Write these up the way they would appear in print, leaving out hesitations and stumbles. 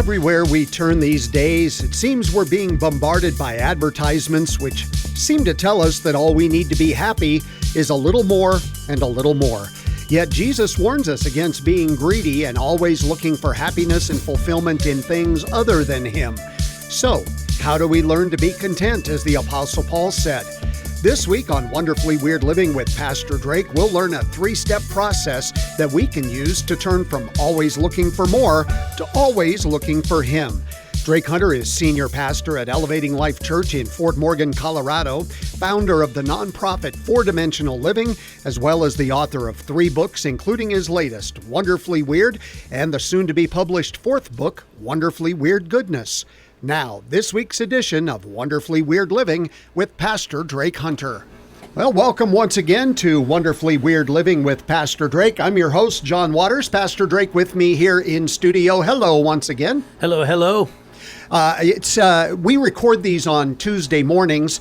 Everywhere we turn these days, it seems we're being bombarded by advertisements which seem to tell us that all we need to be happy is a little more and a little more. Yet Jesus warns us against being greedy and always looking for happiness and fulfillment in things other than Him. So, how do we learn to be content, as the Apostle Paul said? This week on Wonderfully Weird Living with Pastor Drake, we'll learn a 3-step process that we can use to turn from always looking for more to always looking for Him. Drake Hunter is senior pastor at Elevating Life Church in Fort Morgan, Colorado, founder of the nonprofit 4-Dimensional Living, as well as the author of 3 books, including his latest, Wonderfully Weird, and the soon-to-be-published 4th book, Wonderfully Weird Goodness. Now, this week's edition of Wonderfully Weird Living with Pastor Drake Hunter. Well, welcome once again to Wonderfully Weird Living with Pastor Drake. I'm your host, John Waters. Pastor Drake with me here in studio. Hello once again. Hello. We record these on Tuesday mornings.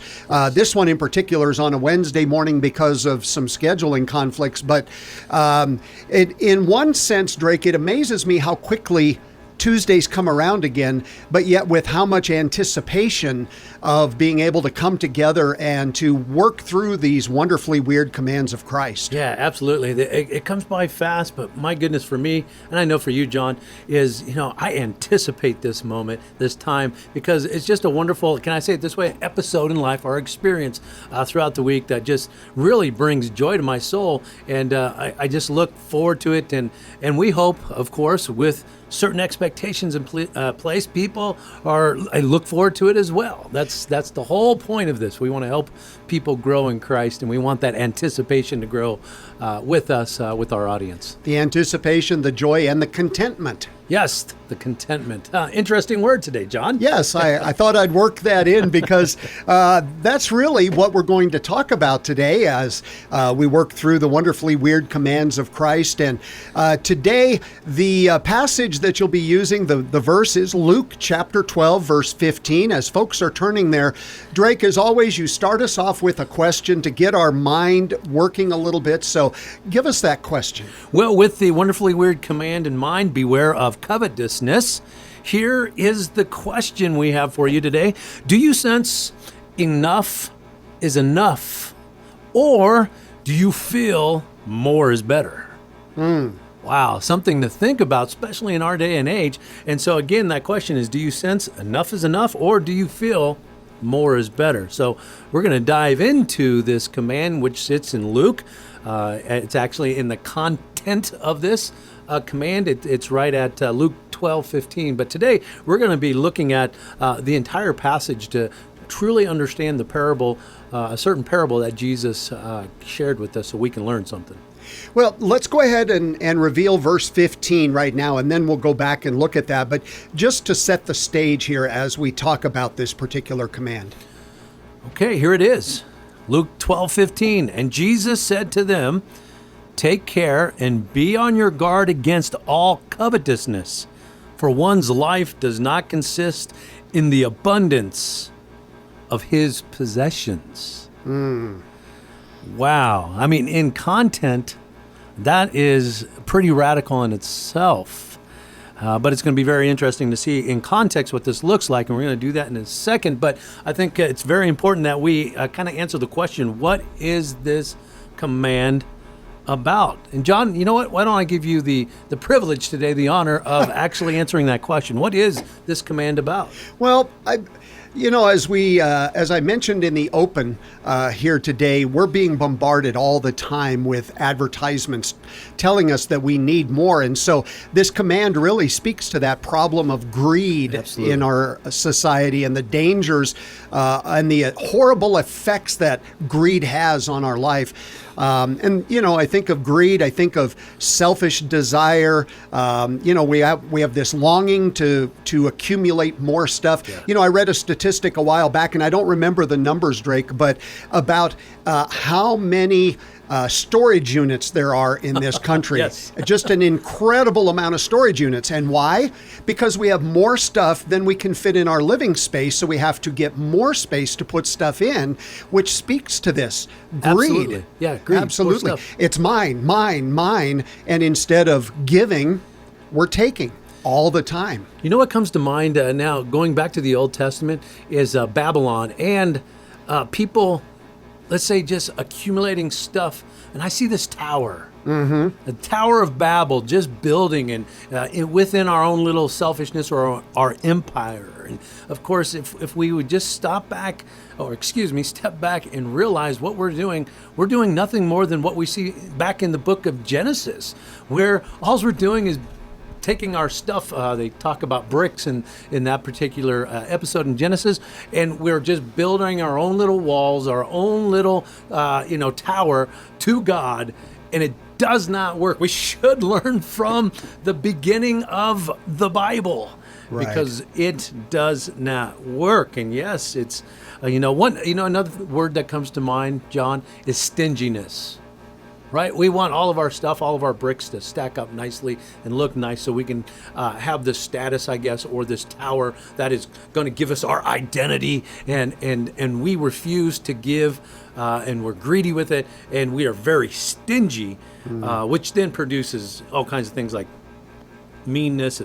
This one in particular is on a Wednesday morning because of some scheduling conflicts. But in one sense, Drake, it amazes me how quickly Tuesdays come around again, but yet with how much anticipation of being able to come together and to work through these wonderfully weird commands of Christ. Yeah, absolutely. It comes by fast, but my goodness, for me, and I know for you, John, is, I anticipate this moment, this time, because it's just a wonderful, can I say it this way, episode in life, our experience throughout the week that just really brings joy to my soul. And I just look forward to it. And we hope, of course, with certain expectations in place, people I look forward to it as well. That's the whole point of this. We want to help people grow in Christ, and we want that anticipation to grow with us, with our audience. The anticipation, the joy, and the contentment. Yes, the contentment. Interesting word today, John. Yes, I thought I'd work that in because that's really what we're going to talk about today as we work through the wonderfully weird commands of Christ. And today, the passage that you'll be using, the verse is Luke chapter 12, verse 15. As folks are turning there, Drake, as always, you start us off with a question to get our mind working a little bit. So give us that question. Well, with the wonderfully weird command in mind, beware of covetousness. Here is the question we have for you today. Do you sense enough is enough? Or do you feel more is better? Wow, something to think about, especially in our day and age. And so again, that question is, do you sense enough is enough, or do you feel more is better? So we're going to dive into this command, which sits in Luke. It's actually in the content of this command. It's right at Luke 12:15. But today we're going to be looking at the entire passage to truly understand the parable, a certain parable that Jesus shared with us, so we can learn something. Well, let's go ahead and reveal verse 15 right now, and then we'll go back and look at that. But just to set the stage here as we talk about this particular command. Okay, here it is. Luke 12:15. And Jesus said to them, "Take care and be on your guard against all covetousness, for one's life does not consist in the abundance of his possessions." Wow. I mean, in content, that is pretty radical in itself. But it's going to be very interesting to see in context what this looks like, and we're going to do that in a second. But I think it's very important that we kind of answer the question, what is this command about? And John, you know what? Why don't I give you the privilege today, the honor of actually answering that question. What is this command about? Well, as I mentioned in the open here today, we're being bombarded all the time with advertisements telling us that we need more. And so this command really speaks to that problem of greed Absolutely. In our society and the dangers and the horrible effects that greed has on our life. I think of greed, I think of selfish desire. We have this longing to accumulate more stuff. Yeah. I read a statistic a while back, and I don't remember the numbers, Drake, but about how many storage units there are in this country. Yes. Just an incredible amount of storage units. And why? Because we have more stuff than we can fit in our living space, so we have to get more space to put stuff in, which speaks to this. Greed. Absolutely. Yeah, greed. Absolutely. It's mine. And instead of giving, we're taking all the time. You know what comes to mind now, going back to the Old Testament, is Babylon and people, let's say, just accumulating stuff. And I see this tower, the Tower of Babel, just building and within our own little selfishness or our empire. And of course, if we would just step back and realize what we're doing nothing more than what we see back in the book of Genesis, where all we're doing is taking our stuff. They talk about bricks in that particular episode in Genesis, and we're just building our own little walls, our own little tower to God, and it does not work. We should learn from the beginning of the Bible. Right. Because it does not work. And yes, it's another word that comes to mind, John, is stinginess. Right? We want all of our stuff, all of our bricks to stack up nicely and look nice so we can have this status, I guess, or this tower that is going to give us our identity. And we refuse to give, and we're greedy with it, and we are very stingy, which then produces all kinds of things like meanness,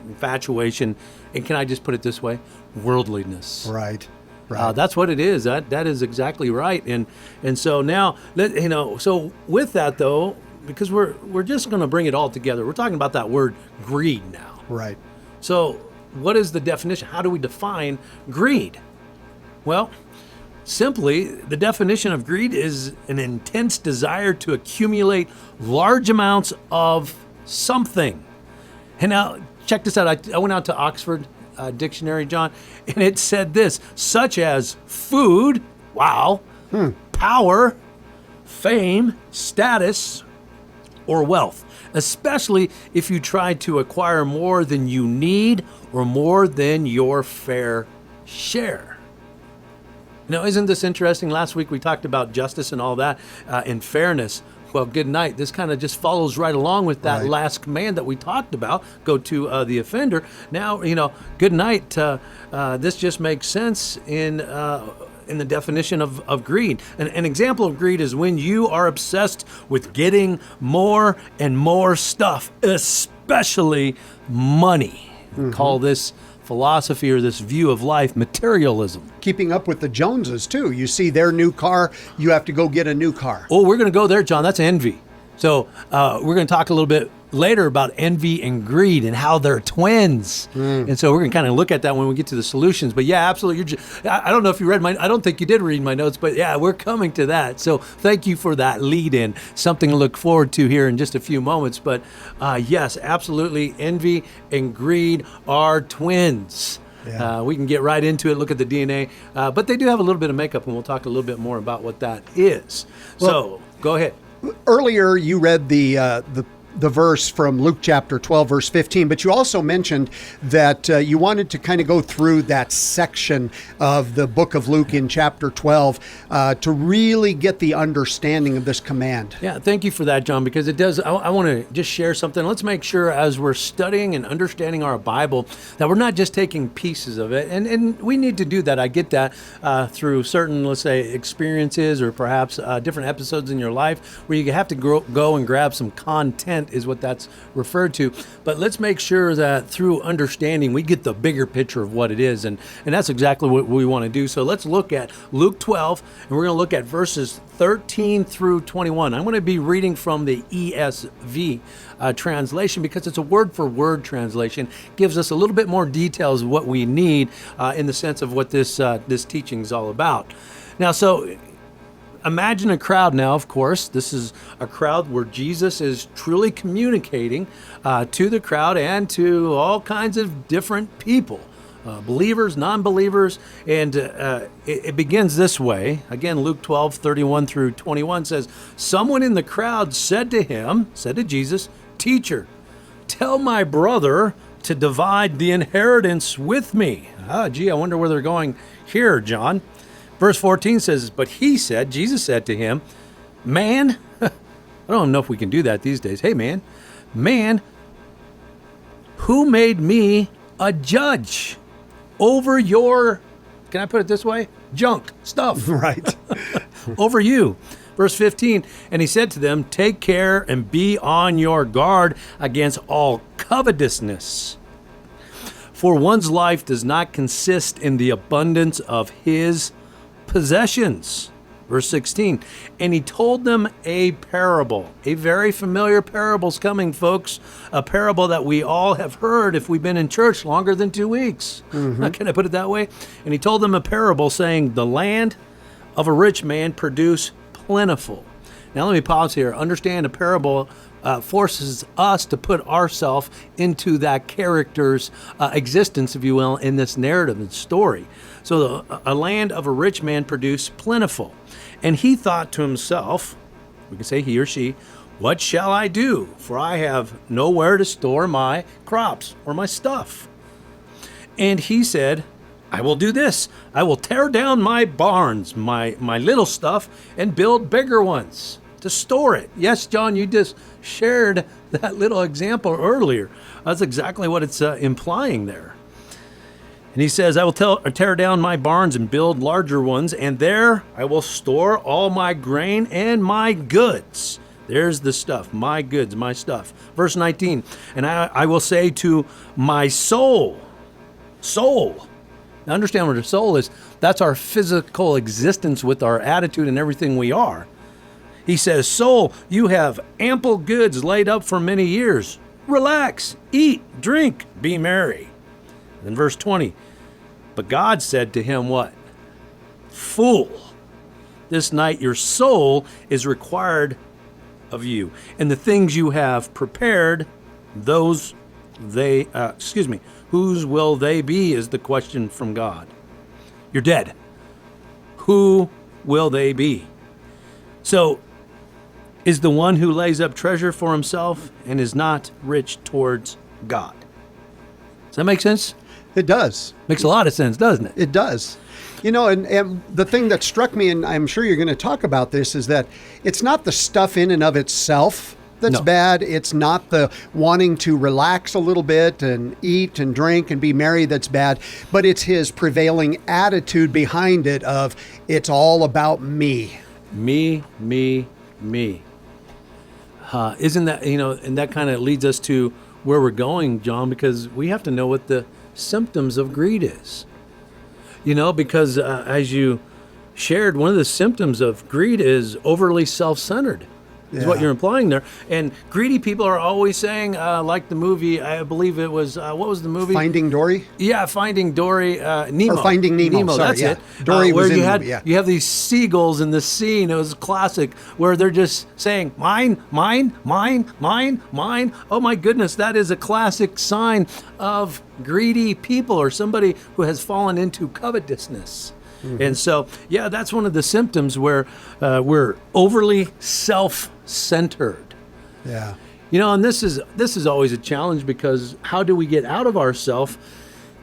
infatuation, and can I just put it this way? Worldliness. Right. That's what it is. That is exactly right. And so now, so with that though, because we're just going to bring it all together. We're talking about that word greed now. Right. So what is the definition? How do we define greed? Well, simply, the definition of greed is an intense desire to accumulate large amounts of something. And now, check this out. I went out to Oxford Dictionary, John, and it said this: such as food, power, fame, status, or wealth, especially if you try to acquire more than you need or more than your fair share. Now, isn't this interesting? Last week we talked about justice and all that, and fairness. Well, good night. This kind of just follows right along with that last command that we talked about. Go to the offender. Now, good night. This just makes sense in the definition of greed. An example of greed is when you are obsessed with getting more and more stuff, especially money. We call this philosophy or this view of life materialism. Keeping up with the Joneses, too. You see their new car, you have to go get a new car. Oh, we're going to go there, John. That's envy. So we're going to talk a little bit later about envy and greed and how they're twins. And so we're going to kind of look at that when we get to the solutions. But yeah, absolutely. I don't know if you read I don't think you did read my notes, but yeah, we're coming to that. So thank you for that lead in. Something to look forward to here in just a few moments. But yes, absolutely. Envy and greed are twins. Yeah. We can get right into it, look at the DNA. But they do have a little bit of makeup, and we'll talk a little bit more about what that is. Well, so go ahead. Earlier, you read the verse from Luke chapter 12, verse 15, but you also mentioned that you wanted to kind of go through that section of the book of Luke in chapter 12 to really get the understanding of this command. Yeah, thank you for that, John, because it does. I want to just share something. Let's make sure as we're studying and understanding our Bible that we're not just taking pieces of it, and we need to do that. I get that through certain, let's say, experiences or perhaps different episodes in your life where you have to go and grab some content is what that's referred to. But let's make sure that through understanding, we get the bigger picture of what it is. And that's exactly what we want to do. So let's look at Luke 12, and we're going to look at verses 13 through 21. I'm going to be reading from the ESV translation because it's a word-for-word translation. Gives us a little bit more details of what we need in the sense of what this teaching is all about. Now, so imagine a crowd now, of course. This is a crowd where Jesus is truly communicating to the crowd and to all kinds of different people, believers, non-believers. And it begins this way. Again, Luke 12, 31 through 21 says, someone in the crowd said to Jesus, "Teacher, tell my brother to divide the inheritance with me." I wonder where they're going here, John. Verse 14 says, but Jesus said to him, "Man," I don't know if we can do that these days. "Hey, man, who made me a judge over your," can I put it this way? "Junk, stuff." Right. "Over you." Verse 15, and he said to them, "Take care and be on your guard against all covetousness, For one's life does not consist in the abundance of his possessions. Verse 16, and he told them a parable. A very familiar parable's coming, folks. A parable that we all have heard if we've been in church longer than 2 weeks. Can I put it that way? And he told them a parable saying, the land of a rich man produced plentiful. Now let me pause here. Understand a parable forces us to put ourselves into that character's existence, if you will, in this narrative and story. So a land of a rich man produced plentiful. And he thought to himself, we can say he or she, what shall I do? For I have nowhere to store my crops or my stuff. And he said, I will do this. I will tear down my barns, my little stuff, and build bigger ones to store it. Yes, John, you just shared that little example earlier. That's exactly what it's implying there. And he says, I will tear down my barns and build larger ones, and there I will store all my grain and my goods. There's the stuff, my goods, my stuff. Verse 19, and I will say to my soul. Now understand what a soul is. That's our physical existence with our attitude and everything we are. He says, soul, you have ample goods laid up for many years. Relax, eat, drink, be merry. Then verse 20, but God said to him what? Fool, this night your soul is required of you, and the things you have prepared, whose will they be is the question from God. You're dead. Who will they be? So, is the one who lays up treasure for himself and is not rich towards God. Does that make sense? It does. Makes a lot of sense, doesn't it? It does. You know, and the thing that struck me, and I'm sure you're going to talk about this, is that it's not the stuff in and of itself that's bad. It's not the wanting to relax a little bit and eat and drink and be merry that's bad, but it's his prevailing attitude behind it of it's all about me. Me. Isn't that, and that kind of leads us to where we're going, John, because we have to know what the symptoms of greed is. Because as you shared, one of the symptoms of greed is overly self-centered. Is what you're implying there. And greedy people are always saying, like the movie, I believe it was, what was the movie? Finding Dory? Yeah, Finding Dory, Nemo. Or Finding Nemo, sorry, that's it. Dory was in the movie, yeah. You have these seagulls in the sea, and it was classic, where they're just saying, mine. Oh my goodness, that is a classic sign of greedy people or somebody who has fallen into covetousness. Mm-hmm. And so, that's one of the symptoms where we're overly self-centered. Yeah. And this is always a challenge, because how do we get out of ourself?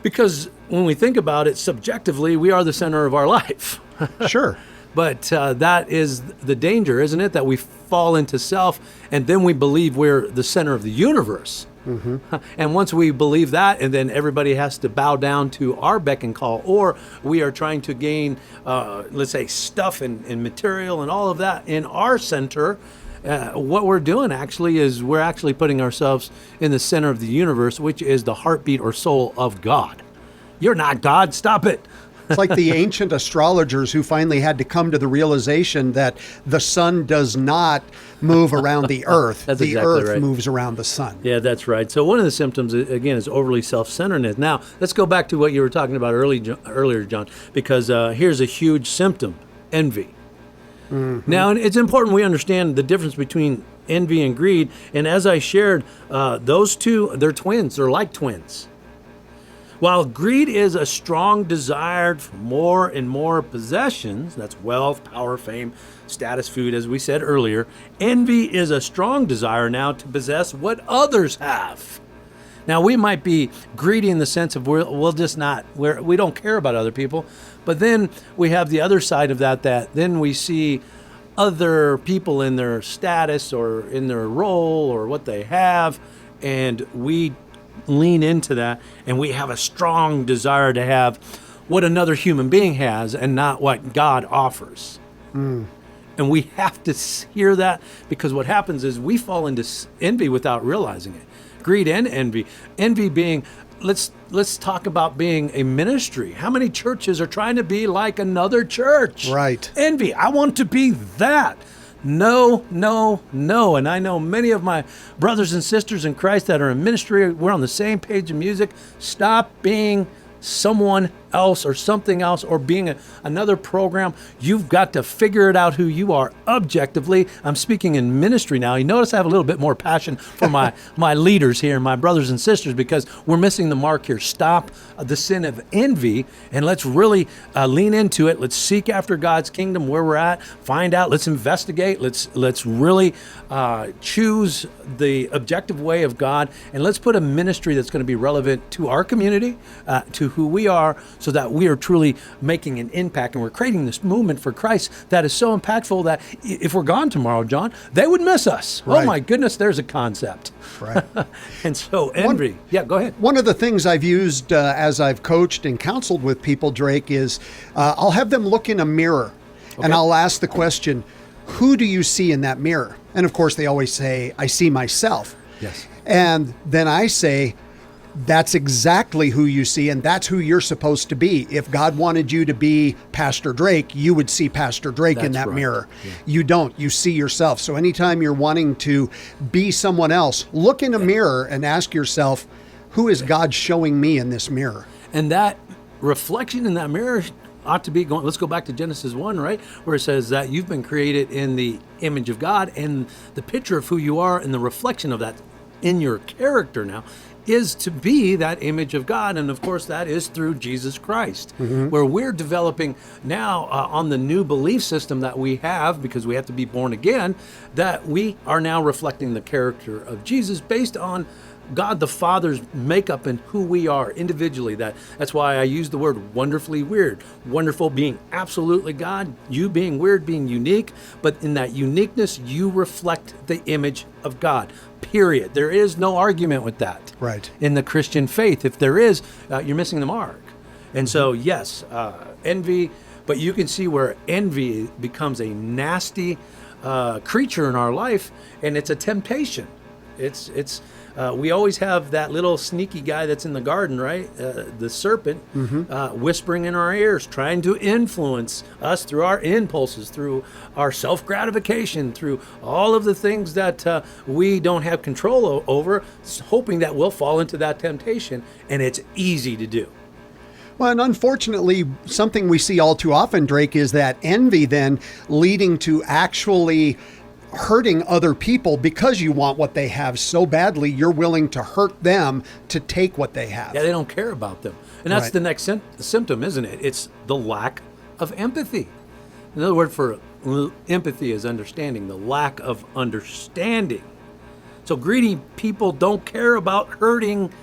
Because when we think about it subjectively, we are the center of our life. Sure. But that is the danger, isn't it? That we fall into self, and then we believe we're the center of the universe. Mm-hmm. And once we believe that, and then everybody has to bow down to our beck and call, or we are trying to gain, let's say, stuff and material and all of that in our center, what we're doing actually is we're actually putting ourselves in the center of the universe, which is the heartbeat or soul of God. You're not God. Stop it. It's like the ancient astrologers who finally had to come to the realization that the sun does not move around the earth. That's the exactly earth right. moves around the sun. Yeah, that's right. So one of the symptoms, again, is overly self-centeredness. Now, let's go back to what you were talking about earlier, John, because here's a huge symptom, envy. Mm-hmm. Now, it's important we understand the difference between envy and greed. And as I shared, those two, they're twins. They're like twins. While greed is a strong desire for more and more possessions, that's wealth, power, fame, status, food, as we said earlier, envy is a strong desire now to possess what others have. Now, we might be greedy in the sense of we don't care about other people, but then we have the other side of that then we see other people in their status or in their role or what they have, and we lean into that, and we have a strong desire to have what another human being has and not what God offers. And we have to hear that, because what happens is we fall into envy without realizing it. Greed and envy. Envy being, let's talk about being a ministry. How many churches are trying to be like another church? Right. Envy. I want to be that. No, no, no. And I know many of my brothers and sisters in Christ that are in ministry, we're on the same page of music. Stop being someone else or something else or being another program. You've got to figure it out who you are objectively. I'm speaking in ministry now. You notice I have a little bit more passion for my leaders here, my brothers and sisters, because we're missing the mark here. Stop the sin of envy and let's really lean into it. Let's seek after God's kingdom where we're at, find out, let's investigate, let's really choose the objective way of God, and let's put a ministry that's going to be relevant to our community, to who we are, so that we are truly making an impact, and we're creating this movement for Christ that is so impactful that if we're gone tomorrow, John, they would miss us. Right. Oh my goodness, there's a concept. Right. And so envy. Yeah, go ahead. One of the things I've used as I've coached and counseled with people, Drake, is I'll have them look in a mirror and I'll ask the question, who do you see in that mirror? And of course, they always say, I see myself. Yes. And then I say, that's exactly who you see, and that's who you're supposed to be. If God wanted you to be Pastor Drake, you would see Pastor Drake in that mirror. Yeah. You don't. You see yourself. So anytime you're wanting to be someone else, look in a mirror and ask yourself, who is God showing me in this mirror? And that reflection in that mirror ought to be going, let's go back to Genesis 1, right? Where it says that you've been created in the image of God, and the picture of who you are and the reflection of that in your character now is to be that image of God. And of course, that is through Jesus Christ, where we're developing now on the new belief system that we have, because we have to be born again, that we are now reflecting the character of Jesus based on God the Father's makeup and who we are individually. That's why I use the word wonderfully weird. Wonderful being absolutely God, you being weird, being unique, but in that uniqueness, you reflect the image of God. Period. There is no argument with that. Right. In the Christian faith. If there is, you're missing the mark. And so, yes, envy, but you can see where envy becomes a nasty creature in our life, and it's a temptation. We always have that little sneaky guy that's in the garden, right? The serpent, whispering in our ears, trying to influence us through our impulses, through our self-gratification, through all of the things that we don't have control over, hoping that we'll fall into that temptation, and it's easy to do. Well, and unfortunately, something we see all too often, Drake, is that envy then leading to actually hurting other people because you want what they have so badly, you're willing to hurt them to take what they have. Yeah, they don't care about them. And that's the next symptom, isn't it? It's the lack of empathy. Another word for empathy is understanding, the lack of understanding. So greedy people don't care about hurting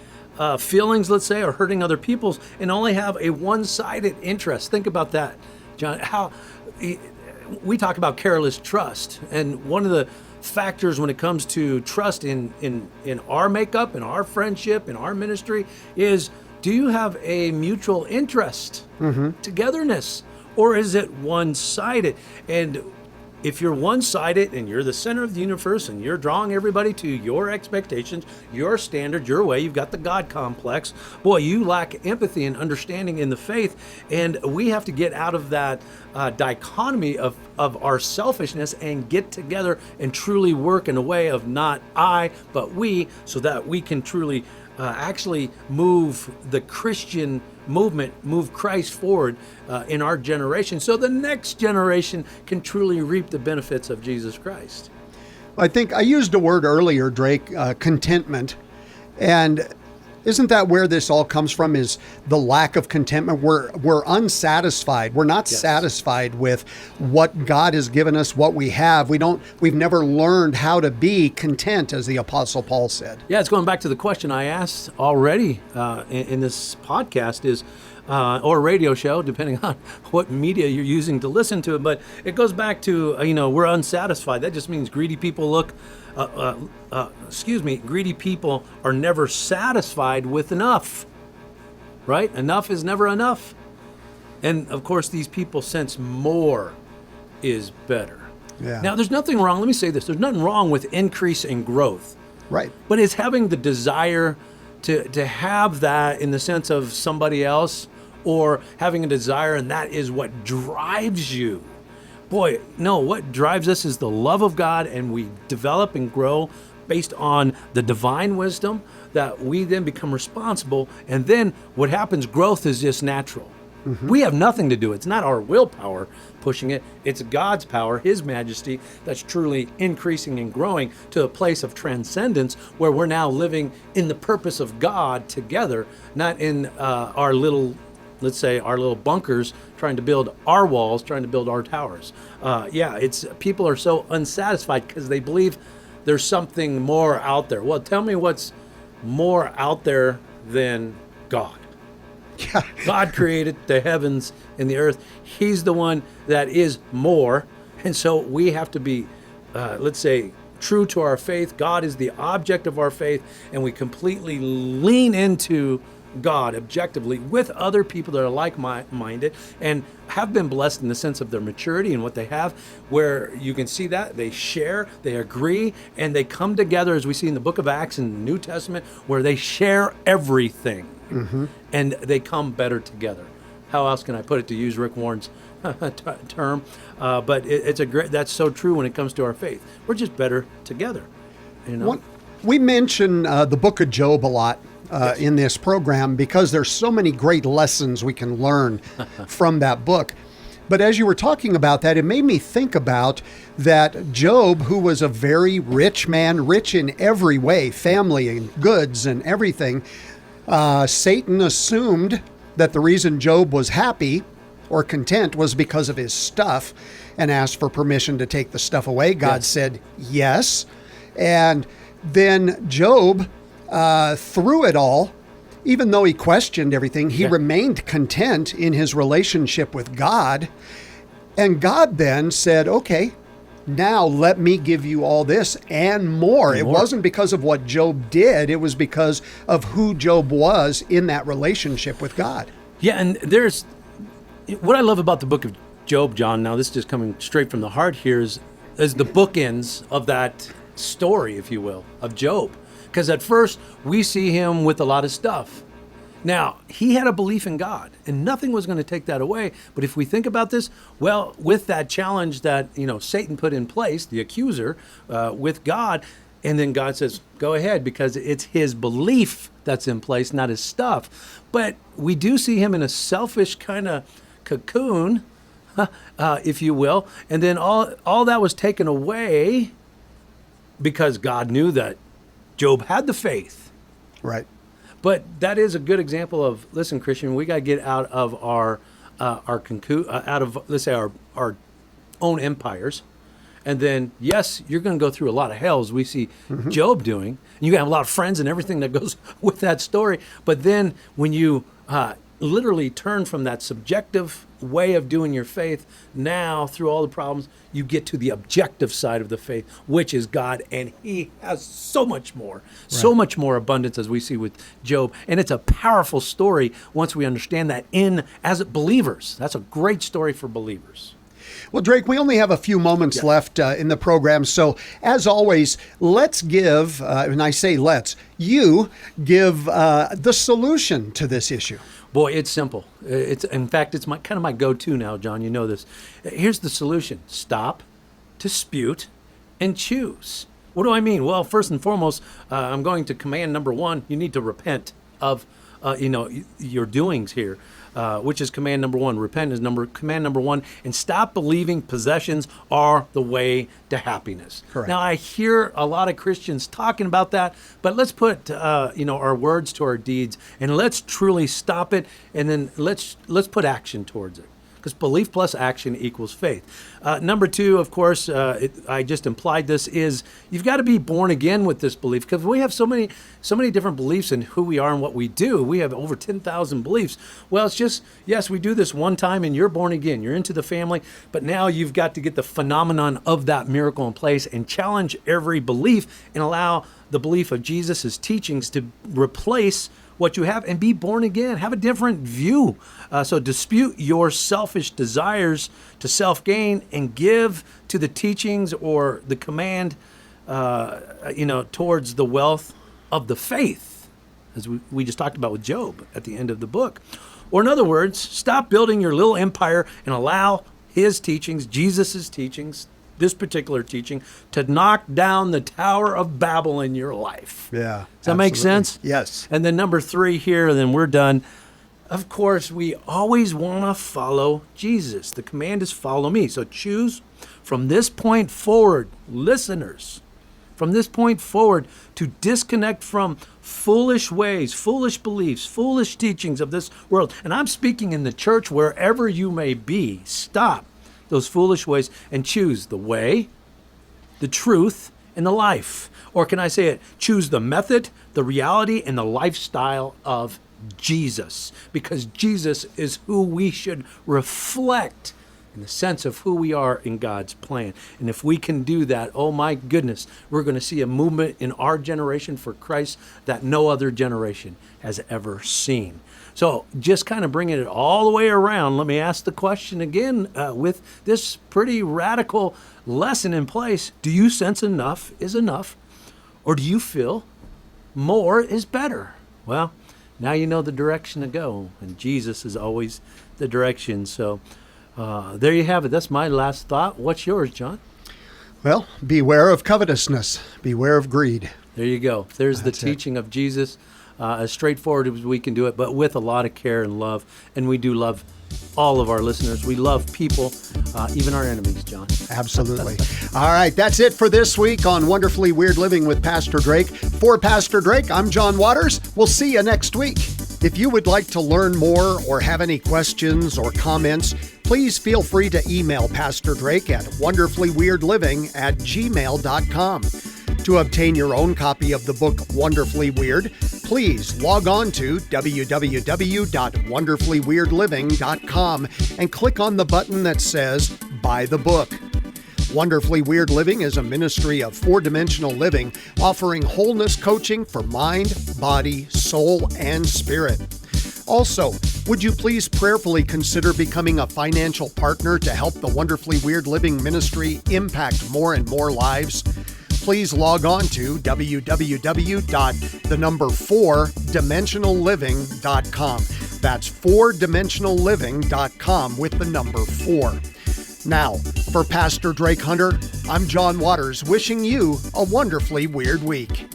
feelings, let's say, or hurting other people's, and only have a one-sided interest. Think about that, John. How we talk about careless trust, and one of the factors when it comes to trust in our makeup, in our friendship, in our ministry is, do you have a mutual interest, togetherness, or is it one-sided? And if you're one-sided and you're the center of the universe and you're drawing everybody to your expectations, your standard, your way, you've got the God complex, boy, you lack empathy and understanding in the faith. And we have to get out of that dichotomy of our selfishness and get together and truly work in a way of not I, but we, so that we can truly actually move the Christian movement, move Christ forward in our generation, so the next generation can truly reap the benefits of Jesus Christ. I think I used a word earlier, Drake, contentment. And isn't that where this all comes from, is the lack of contentment? We're unsatisfied. We're not satisfied with what God has given us, what we have. We've never learned how to be content, as the Apostle Paul said. Yeah, it's going back to the question I asked already in this podcast is, or radio show, depending on what media you're using to listen to it. But it goes back to, we're unsatisfied. That just means greedy people greedy people are never satisfied with enough, right? Enough is never enough. And of course, these people sense more is better. Yeah. Now, there's nothing wrong. Let me say this. There's nothing wrong with increase in growth. Right. But it's having the desire to have that in the sense of somebody else or having a desire, and that is what drives you. Boy, no, what drives us is the love of God, and we develop and grow based on the divine wisdom that we then become responsible. And then what happens, growth is just natural. We have nothing to do. It's not our willpower pushing it. It's God's power, His majesty, that's truly increasing and growing to a place of transcendence where we're now living in the purpose of God together, not in our little, let's say, our little bunkers trying to build our walls, trying to build our towers. It's people are so unsatisfied because they believe there's something more out there. Well, tell me what's more out there than God. Yeah. God created the heavens and the earth. He's the one that is more. And so we have to be, let's say, true to our faith. God is the object of our faith, and we completely lean into God objectively with other people that are like-minded and have been blessed in the sense of their maturity and what they have, where you can see that they share, they agree, and they come together, as we see in the book of Acts in the New Testament, where they share everything and they come better together. How else can I put it, to use Rick Warren's term? But it's a great. That's so true when it comes to our faith. We're just better together. You know. We mention the book of Job a lot in this program because there's so many great lessons we can learn from that book. But as you were talking about that, it made me think about that Job, who was a very rich man, rich in every way, family and goods and everything, Satan assumed that the reason Job was happy or content was because of his stuff and asked for permission to take the stuff away. God said yes. And then Job, through it all, even though he questioned everything, he remained content in his relationship with God. And God then said, okay, now let me give you all this and more. It wasn't because of what Job did. It was because of who Job was in that relationship with God. Yeah, and there's what I love about the book of Job, John. Now, this is just coming straight from the heart here, is the bookends of that story, if you will, of Job. Because at first, we see him with a lot of stuff. Now, he had a belief in God, and nothing was going to take that away. But if we think about this, well, with that challenge that, Satan put in place, the accuser, with God, and then God says, go ahead, because it's his belief that's in place, not his stuff. But we do see him in a selfish kind of cocoon, if you will. And then all that was taken away because God knew that Job had the faith. Right. But that is a good example of, listen, Christian, we got to get out of our cocoon, out of, let's say, our own empires. And then, yes, you're going to go through a lot of hells we see Job doing. And you have a lot of friends and everything that goes with that story. But then when you literally turn from that subjective way of doing your faith, now through all the problems, you get to the objective side of the faith, which is God. And he has so much more, so much more abundance, as we see with Job. And it's a powerful story once we understand that as believers. That's a great story for believers. Well, Drake, we only have a few moments left in the program. So, as always, let's give, and I say let's, you give the solution to this issue. Boy, it's simple. In fact, it's kind of my go-to now, John. You know this. Here's the solution. Stop, dispute, and choose. What do I mean? Well, first and foremost, I'm going to command number one. You need to repent of your doings here, which is command number one. Repent is command number one, and stop believing possessions are the way to happiness. Correct. Now, I hear a lot of Christians talking about that, but let's put our words to our deeds, and let's truly stop it, and then let's put action towards it. Because belief plus action equals faith. Number two, of course, I just implied this, is you've got to be born again with this belief, because we have so many different beliefs in who we are and what we do. We have over 10,000 beliefs. Well, it's just, yes, we do this one time and you're born again. You're into the family, but now you've got to get the phenomenon of that miracle in place and challenge every belief and allow the belief of Jesus' teachings to replace what you have and be born again. Have a different view. So dispute your selfish desires to self-gain and give to the teachings or the command, towards the wealth of the faith. as we just talked about with Job at the end of the book. Or in other words, stop building your little empire and allow his teachings, Jesus' teachings, this particular teaching, to knock down the Tower of Babel in your life. Yeah. Does that make sense? Yes. And then number 3 here, and then we're done. Of course, we always want to follow Jesus. The command is follow me. So choose from this point forward, listeners, from this point forward to disconnect from foolish ways, foolish beliefs, foolish teachings of this world. And I'm speaking in the church wherever you may be. Stop those foolish ways and choose the way, the truth, and the life. Or can I say it? Choose the method, the reality, and the lifestyle of Jesus. Because Jesus is who we should reflect in the sense of who we are in God's plan. And if we can do that, oh my goodness, we're going to see a movement in our generation for Christ that no other generation has ever seen. So just kind of bringing it all the way around, let me ask the question again with this pretty radical lesson in place. Do you sense enough is enough? Or do you feel more is better? Well, now you know the direction to go, and Jesus is always the direction. So there you have it. That's my last thought. What's yours, John? Well, beware of covetousness. Beware of greed. There you go. There's That's the teaching of Jesus, as straightforward as we can do it, but with a lot of care and love. And we do love all of our listeners. We love people, even our enemies, John. Absolutely. All right, that's it for this week on Wonderfully Weird Living with Pastor Drake. For Pastor Drake, I'm John Waters. We'll see you next week. If you would like to learn more or have any questions or comments, please feel free to email Pastor Drake at wonderfullyweirdliving@gmail.com. To obtain your own copy of the book Wonderfully Weird, please log on to www.wonderfullyweirdliving.com and click on the button that says Buy the Book. Wonderfully Weird Living is a ministry of four-dimensional living, offering wholeness coaching for mind, body, soul, and spirit. Also, would you please prayerfully consider becoming a financial partner to help the Wonderfully Weird Living ministry impact more and more lives? Please log on to www.4dimensionalliving.com. That's 4dimensionalliving.com with the number 4. Now, for Pastor Drake Hunter, I'm John Waters, wishing you a wonderfully weird week.